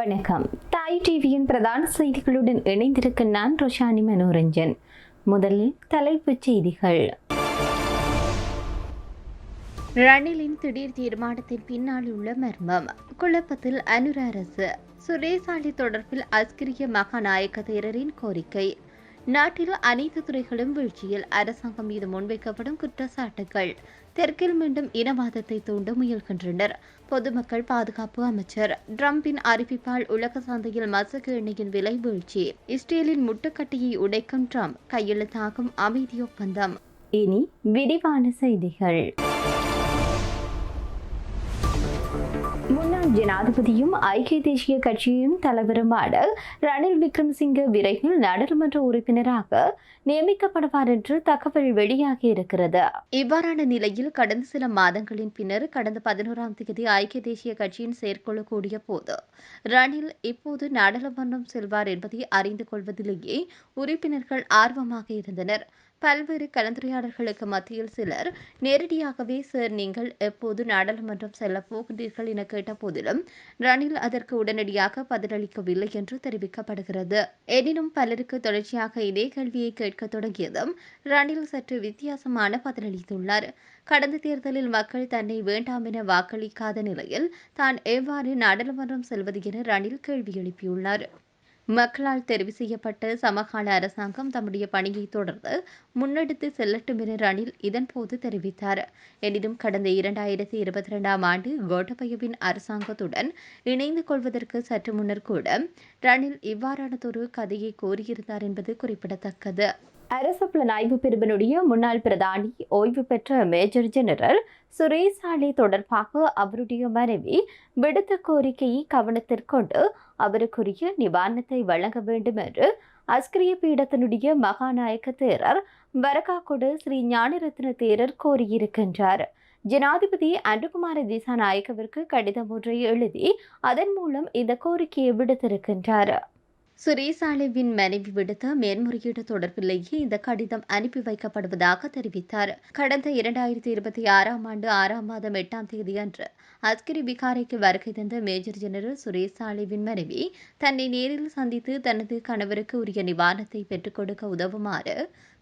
வணக்கம். தாய் டிவியின் பிரதான செய்திகளுடன் இணைந்திருக்கும் நான் ரோஷானி மனோரஞ்சன். முதலில் தலைப்புச் செய்திகள். ரணிலின் திடீர் தீர்மானத்தின் பின்னால் உள்ள மர்மம். குழப்பத்தில் அனுர அரசு. சுரேசாலை தொடர்பில் அஸ்கிரிய மகாநாயக்க தேரரின் கோரிக்கை. நாட்டில் அனைத்து துறைகளும் வீழ்ச்சியில். அரசாங்கம் மீது முன்வைக்கப்படும் குற்றச்சாட்டுகள். தெற்கில் மீண்டும் இனவாதத்தை தூண்ட முயல்கின்றனர். பொதுமக்கள் பாதுகாப்பு அமைச்சர். டிரம்பின் அறிவிப்பால் உலக சந்தையில் மசகு எண்ணெயின் விலை வீழ்ச்சி. இஸ்ரேலின் முட்டுக்கட்டையை உடைக்கும் டிரம்ப். கையெழுத்தாகும் அமைதி ஒப்பந்தம். இனி விரிவான செய்திகள். முன்னாள் ஜனாதிபதியும் ஐக்கிய தேசிய கட்சியின் தலைவருமான ரணில் விக்ரமசிங்கே விரைவில் நாடாளுமன்ற உறுப்பினராக நியமிக்கப்படுவார் என்று தகவல் வெளியாகி இருக்கிறது. இவ்வாறான நிலையில் கடந்த சில மாதங்களின் பின்னர் கடந்த 11ஆம் தேதி ஐக்கிய தேசிய கட்சியின் செயற்குழு கூடிய போது ரணில் இப்போது நாடாளுமன்றம் செல்வார் என்பதை அறிந்து கொள்வதிலேயே உறுப்பினர்கள் ஆர்வமாக இருந்தனர். பல்வேறு கலந்துரையாடல்களுக்கு மத்தியில் சிலர் நேரடியாகவே சார் நீங்கள் எப்போது நாடாளுமன்றம் செல்லப் போகின்றீர்கள் என கேட்ட போதிலும் ரணில் அதற்கு உடனடியாக பதிலளிக்கவில்லை என்று தெரிவிக்கப்படுகிறது. எனினும் பலருக்கு தொடர்ச்சியாக இதே கேள்வியை கேட்க தொடங்கியதும் ரணில் சற்று வித்தியாசமான பதிலளித்துள்ளார். கடந்த தேர்தலில் மக்கள் தன்னை வேண்டாம் என வாக்களிக்காத நிலையில் தான் எவ்வாறு நாடாளுமன்றம் செல்வது என ரணில் கேள்வி எழுப்பியுள்ளார். மக்களால் தெரிவு செய்யப்பட்ட சமகால அரசாங்கம் தம்முடைய பணியை தொடர்ந்து முன்னெடுத்து செல்லட்டும் என ரணில் இதன்போது தெரிவித்தார். எனினும் கடந்த 2022ஆம் ஆண்டு கோட்டபயவின் அரசாங்கத்துடன் இணைந்து கொள்வதற்கு சற்று முன்னர் கூட ரணில் இவ்வாறானதொரு கதையை கோரியிருந்தார் என்பது குறிப்பிடத்தக்கது. அரசு புலனாய்வு பிரிவினுடைய முன்னாள் பிரதானி ஓய்வு பெற்ற மேஜர் ஜெனரல் சுரேசாலை தொடர்பாக அவருடைய மனைவி விடுத்த கோரிக்கையை கவனத்திற்கொண்டு அவருக்குரிய நிவாரணத்தை வழங்க வேண்டும் என்று அஸ்கிரிய பீடத்தினுடைய மகாநாயக்க தேரர் வரகாக்குடு ஸ்ரீ ஞானரத்ன தேரர் கோரியிருக்கின்றார். ஜனாதிபதி அனுகுமார திசாநாயக்கவிற்கு கடிதம் ஒன்றை எழுதி அதன் மூலம் இந்த கோரிக்கையை விடுத்திருக்கின்றார். சுரேசாலைவின் மனைவி விடுத்த மேன்முறையீடு தொடர்பிலேயே இந்த கடிதம் அனுப்பி வைக்கப்படுவதாக தெரிவித்தார். கடந்த 2026ஆம் ஆண்டு 6ஆம் மாதம் 8ஆம் தேதி அன்று அஸ்கிரி விகாரைக்கு வருகை தந்த மேஜர் ஜெனரல் சுரேசாலைவின் மனைவி தன்னை நேரில் சந்தித்து தனது கணவருக்கு உரிய நிவாரணத்தை பெற்றுக் கொடுக்க உதவுமாறு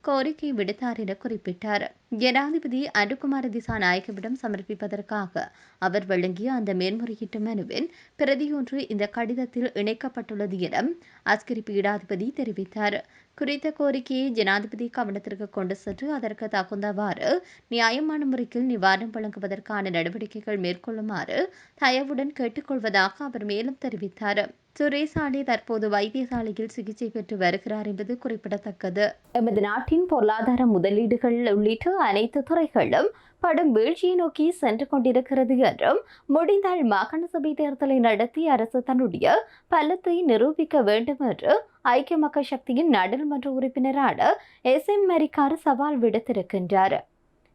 கோரிக்கை விடுத்தார் என குறிப்பிட்டார். ஜனாதிபதி அனுகுமார திசாநாயக்கவிடம் சமர்ப்பிப்பதற்காக அவர் வழங்கிய அந்த மேன்முறையீட்டு மனுவின் பிரதியொன்று இந்த கடிதத்தில் இணைக்கப்பட்டுள்ளது என அஸ்கிரி பீடாதிபதி தெரிவித்தார். குறித்த கோரிக்கையை ஜனாதிபதி கவனத்திற்கு கொண்டு சென்று அதற்கு தகுந்தவாறு நியாயமான முறையில் நிவாரணம் வழங்குவதற்கான நடவடிக்கைகள் மேற்கொள்ளுமாறு தயவுடன் கேட்டுக்கொள்வதாக அவர் மேலும் தெரிவித்தார். சுரேசாலை தற்போது வைத்தியசாலையில் சிகிச்சை பெற்று வருகிறார் என்பது குறிப்பிடத்தக்கது. எமது நாட்டின் பொருளாதார முதலீடுகள் உள்ளிட்ட அனைத்து துறைகளும் படும் வீழ்ச்சியை நோக்கி சென்று கொண்டிருக்கிறது என்றும் முடிந்தால் மாகாண சபை தேர்தலை நடத்தி அரசு தன்னுடைய பலத்தை நிரூபிக்க வேண்டும் என்று ஐக்கிய மக்கள் சக்தியின் நாடாளுமன்ற உறுப்பினரான SM மரிக்கார் சவால் விடுத்திருக்கின்றார்.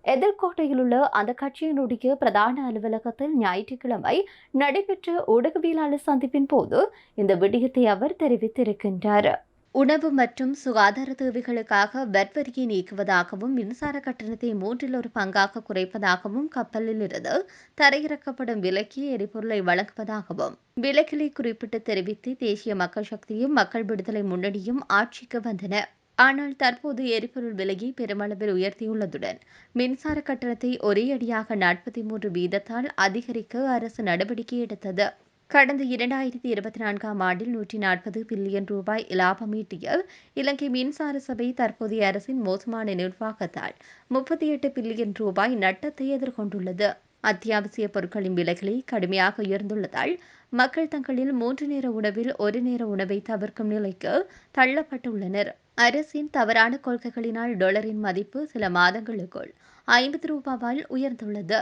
எதிர்கோட்டையில் உள்ள அந்த கட்சியினுடைய பிரதான அலுவலகத்தில் ஞாயிற்றுக்கிழமை நடைபெற்ற ஊடகவியலாளர் சந்திப்பின் போது இந்த விடயத்தை அவர் தெரிவித்திருக்கின்றார். உணவு மற்றும் சுகாதார தேவைகளுக்காக வட் வரியை நீக்குவதாகவும் மின்சார கட்டணத்தை 1/3 பங்காக குறைப்பதாகவும் கப்பலில் இருந்து தரையிறக்கப்படும் விலைக்கு எரிபொருளை வழங்குவதாகவும் விலைகளை குறிப்பிட்டு தெரிவித்து தேசிய மக்கள் சக்தியும் மக்கள் விடுதலை முன்னணியும் ஆட்சிக்கு வந்தன. ஆனால் தற்போது எரிபொருள் விலையை பெருமளவில் உயர்த்தியுள்ளதுடன் மின்சார கட்டணத்தை ஒரே அடியாக 43% அதிகரிக்க அரசு நடவடிக்கை எடுத்தது. கடந்த 2024ஆம் ஆண்டில் 140 பில்லியன் ரூபாய் இலாபம் ஈட்டிய இலங்கை மின்சார சபை தற்போதைய அரசின் மோசமான நிர்வாகத்தால் 38 பில்லியன் ரூபாய் நட்டத்தை எதிர்கொண்டுள்ளது. அத்தியாவசிய பொருட்களின் விலைகளை கடுமையாக உயர்ந்துள்ளதால் மக்கள் தங்களில் 3 நேர உணவில் 1 நேர உணவை தவிர்க்கும் நிலைக்கு தள்ளப்பட்டுள்ளனர். அரசின் தவறான கொள்கைகளினால் டாலரின் மதிப்பு சில மாதங்களுக்குள் 50 ரூபாவால் உயர்ந்துள்ளது.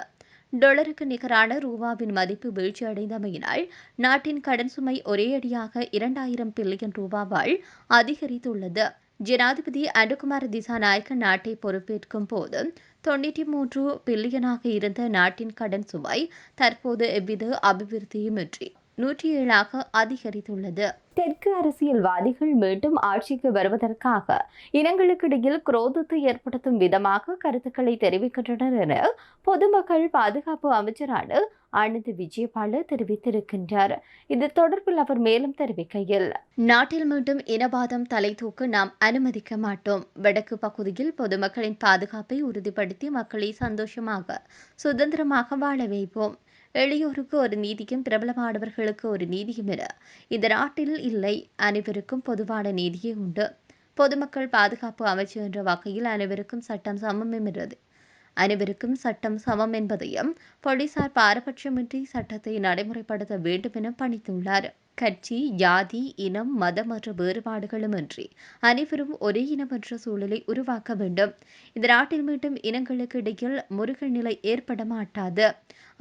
டாலருக்கு நிகரான ரூபாவின் மதிப்பு வீழ்ச்சியடைந்தமையினால் நாட்டின் கடன் சுமை ஒரே அடியாக 2000 பில்லியன் ரூபாவால் அதிகரித்துள்ளது. ஜனாதிபதி அனுகுமார திசாநாயக்க நாட்டை பொறுப்பேற்கும் போது 93 பில்லியனாக இருந்த நாட்டின் கடன் சுமை தற்போது எவ்வித அபிவிருத்தியுமின்றி 107ஆக அதிகரித்துள்ளது. தெற்கு அரசியல்வாதிகள் மீண்டும் ஆட்சிக்கு வருவதற்காக இனங்களுக்கிடையில் குரோதத்தை ஏற்படுத்தும் விதமாக கருத்துக்களை தெரிவிக்கின்றனர் என பொதுமக்கள் பாதுகாப்பு அமைச்சரான ஆனந்த் விஜயபால தெரிவித்திருக்கின்றார். இது தொடர்பில் அவர் மேலும் தெரிவிக்கையில், நாட்டில் மீண்டும் இனவாதம் தலை தூக்க நாம் அனுமதிக்க மாட்டோம். வடக்கு பகுதியில் பொதுமக்களின் பாதுகாப்பை உறுதிப்படுத்தி மக்களை சந்தோஷமாக சுதந்திரமாக வாழ வைப்போம். எளியோருக்கு ஒரு நீதியும் பிரபலமானவர்களுக்கு ஒரு நீதியும் என இந்த நாட்டில் இல்லை. அனைவருக்கும் பொதுவான நீதியே உண்டு. பொதுமக்கள் பாதுகாப்பு அமைச்சு என்ற வகையில் அனைவருக்கும் சட்டம் சமம் என்கிறது. அனைவருக்கும் சட்டம் சமம் என்பதையும் போலீசார் பாரபட்சமின்றி சட்டத்தை நடைமுறைப்படுத்த வேண்டும் என பணித்துள்ளார். கட்சி, ஜாதி, இனம், மதம் என்ற வேறுபாடுகளுமின்றி அனைவரும் ஒரே இனம் என்ற சூழலை உருவாக்க வேண்டும். இந்த நாட்டில் மீண்டும் இனங்களுக்கு இடையில் முருகல் நிலை ஏற்பட மாட்டாது.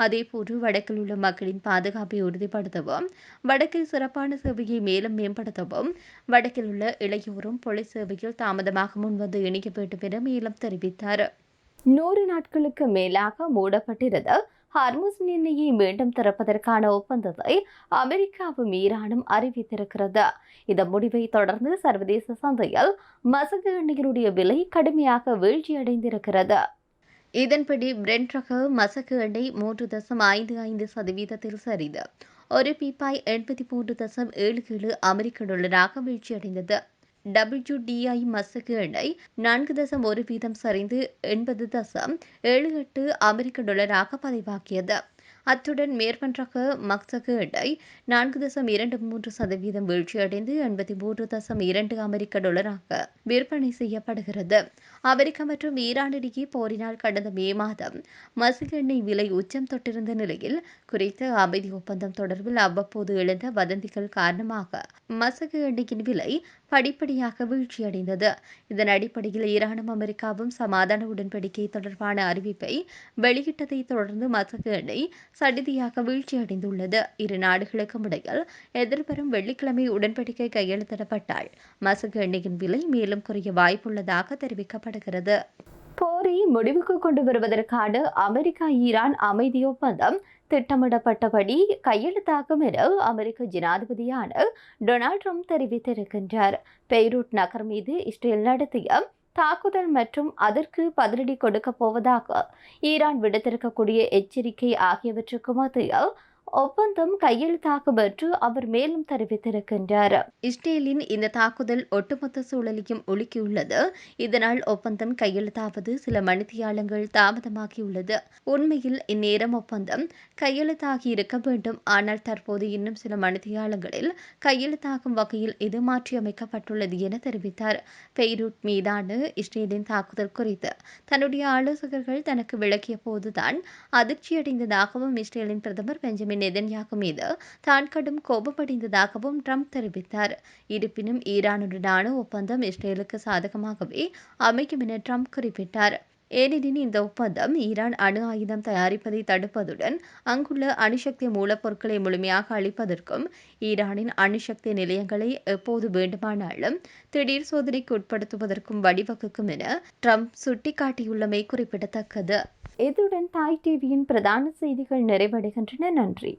அதேபோன்று வடக்கில் உள்ள மக்களின் பாதுகாப்பை உறுதிப்படுத்தவும், வடக்கில் சிறப்பான சேவையை மேலும் மேம்படுத்தவும், வடக்கில் உள்ள இளையோரும் போலீஸ் சேவையில் தாமதமாக முன்வந்து இணைய வேண்டும் என மேலும் தெரிவித்தார். 100 நாட்களுக்கு மேலாக மூடப்பட்டிருந்த ஹார்முஸ் நீரிணையை மீண்டும் திறப்பதற்கான ஒப்பந்தத்தை அமெரிக்காவும் ஈரானும் அறிவித்திருக்கிறது. இந்த முடிவை தொடர்ந்து சர்வதேச சந்தையில் மசகு எண்ணெயினுடைய விலை கடுமையாக வீழ்ச்சியடைந்திருக்கிறது. இதன்படி பிரெண்ட் ரக மசகு எண்ணெய் 3.55% சரிந்து ஒரு பீப்பாய் 83.77 அமெரிக்க டாலராக வீழ்ச்சியடைந்தது. WTI மசகு எண்ணெய் 4.1% சரிந்து 80.78 அமெரிக்க டாலராக பதிவாகியது. அத்துடன் மேற்பன் ரக மசகு எண்ணெய் 4.23% வீழ்ச்சியடைந்து 83.2 அமெரிக்க டாலராக விற்பனை செய்யப்படுகிறது. அமெரிக்கா மற்றும் ஈரான் இடையே போரினால் கடந்த மே மாதம் மசகு எண்ணெய் விலை உச்சம் தொட்டிருந்த நிலையில் குறித்த அமைதி ஒப்பந்தம் தொடர்பில் அவ்வப்போது எழுந்த வதந்திகள் காரணமாக மசகு எண்ணெயின் விலை படிப்படியாக வீழ்ச்சியடைந்தது. இதன் அடிப்படையில் ஈரானும் அமெரிக்காவும் சமாதான உடன்படிக்கை தொடர்பான அறிவிப்பை வெளியிட்டதை தொடர்ந்து மசகு எண்ணெய் சடிதியாக வீழ்ச்சியடைந்துள்ளது. இரு நாடுகளுக்கும் இடையில் எதிர்வரும் வெள்ளிக்கிழமை உடன்படிக்கை கையெழுத்திடப்பட்டால் மசகு எண்ணெயின் விலை மேலும் குறைய வாய்ப்புள்ளதாக தெரிவிக்கப்படுகிறது. போரை முடிவுக்கு கொண்டு வருவதற்கான அமெரிக்கா ஈரான் அமைதி ஒப்பந்தம் திட்டமிடப்பட்டபடி கையெழுத்தாகும் என அமெரிக்க ஜனாதிபதியான டொனால்ட் ட்ரம்ப் தெரிவித்திருக்கின்றார். பெய்ரூட் நகர் மீது இஸ்ரேல் நடத்திய தாக்குதல் மற்றும் அதற்கு பதிலடி கொடுக்கப் போவதாக ஈரான் விடுத்திருக்கக்கூடிய எச்சரிக்கை ஆகியவற்றுக்கு மத்தியில் ஒப்பந்தம் கையெழுத்தாகும் என்று அவர் மேலும் தெரிவித்திருக்கின்றார். இஸ்ரேலின் இந்த தாக்குதல் ஒட்டுமொத்த சூழலையும் உலுக்கியுள்ளது. இதனால் ஒப்பந்தம் கையெழுத்தாவது சில மணித்தியாலங்கள் தாமதமாகியுள்ளது. உண்மையில் இந்நேரம் ஒப்பந்தம் கையெழுத்தாகி இருக்க வேண்டும். ஆனால் தற்போது இன்னும் சில மணித்தியாலங்களில் கையெழுத்தாகும் வகையில் இது மாற்றியமைக்கப்பட்டுள்ளது என தெரிவித்தார். பெய்ரூட் மீதான இஸ்ரேலின் தாக்குதல் குறித்து தன்னுடைய ஆலோசகர்கள் தனக்கு விளக்கிய போதுதான் அதிர்ச்சியடைந்ததாகவும் இஸ்ரேலின் பிரதமர் பெஞ்சமின் நெதன்யாகு மீது தான் கடும் கோபமடைந்ததாகவும் ட்ரம்ப் தெரிவித்தார். இருப்பினும் ஈரானுடனான ஒப்பந்தம் இஸ்ரேலுக்கு சாதகமாகவே அமையும் என ட்ரம்ப் குறிப்பிட்டார். ஏனெனில் இந்த ஒப்பந்தம் ஈரான் அணு ஆயுதம் தயாரிப்பதை தடுப்பதுடன் அங்குள்ள அணுசக்தி மூலப்பொருட்களை முழுமையாக அளிப்பதற்கும் ஈரானின் அணுசக்தி நிலையங்களை எப்போது வேண்டுமானாலும் திடீர் சோதனைக்கு உட்படுத்துவதற்கும் வழிவகுக்கும் என ட்ரம்ப் சுட்டிக்காட்டியுள்ளமை குறிப்பிடத்தக்கது. இதுடன் தாய் டிவியின் பிரதான செய்திகள் நிறைவடைகின்றன. நன்றி.